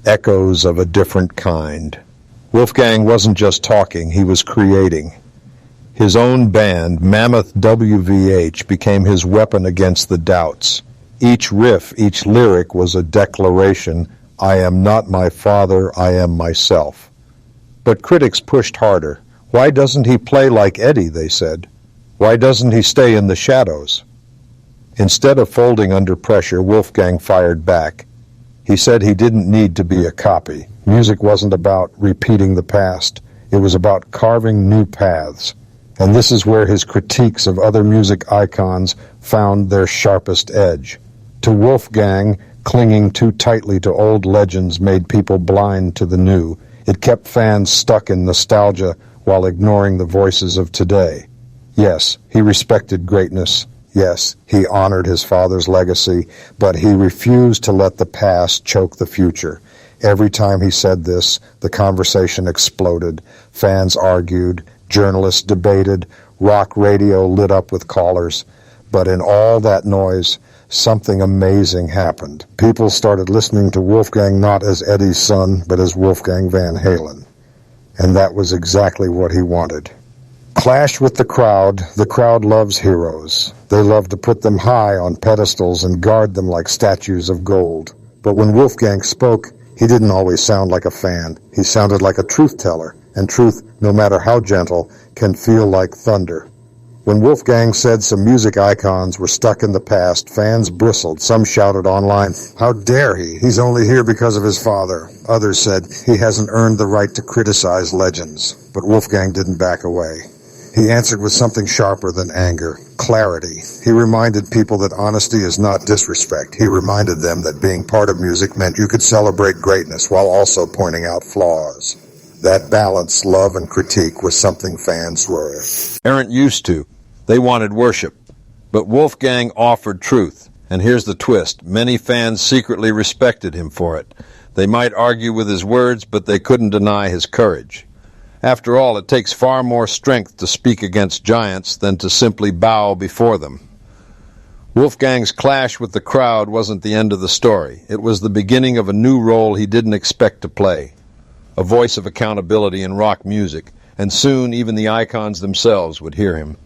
echoes of a different kind. Wolfgang wasn't just talking, he was creating. His own band, Mammoth WVH, became his weapon against the doubts. Each riff, each lyric was a declaration, I am not my father, I am myself. But critics pushed harder. Why doesn't he play like Eddie, they said. Why doesn't he stay in the shadows? Instead of folding under pressure, Wolfgang fired back. He said he didn't need to be a copy. Music wasn't about repeating the past. It was about carving new paths. And this is where his critiques of other music icons found their sharpest edge. To Wolfgang, clinging too tightly to old legends made people blind to the new. It kept fans stuck in nostalgia while ignoring the voices of today. Yes, he respected greatness. Yes, he honored his father's legacy, but he refused to let the past choke the future. Every time he said this, the conversation exploded. Fans argued, journalists debated, rock radio lit up with callers. But in all that noise, something amazing happened. People started listening to Wolfgang not as Eddie's son, but as Wolfgang Van Halen. And that was exactly what he wanted. Clash with the crowd loves heroes. They love to put them high on pedestals and guard them like statues of gold. But when Wolfgang spoke, he didn't always sound like a fan. He sounded like a truth-teller, and truth, no matter how gentle, can feel like thunder. When Wolfgang said some music icons were stuck in the past, fans bristled. Some shouted online, "How dare he? He's only here because of his father." Others said, "He hasn't earned the right to criticize legends." But Wolfgang didn't back away. He answered with something sharper than anger, clarity. He reminded people that honesty is not disrespect. He reminded them that being part of music meant you could celebrate greatness while also pointing out flaws. That balance, love and critique, was something fans weren't used to. They wanted worship. But Wolfgang offered truth. And here's the twist. Many fans secretly respected him for it. They might argue with his words, but they couldn't deny his courage. After all, it takes far more strength to speak against giants than to simply bow before them. Wolfgang's clash with the crowd wasn't the end of the story. It was the beginning of a new role he didn't expect to play. A voice of accountability in rock music, and soon even the icons themselves would hear him.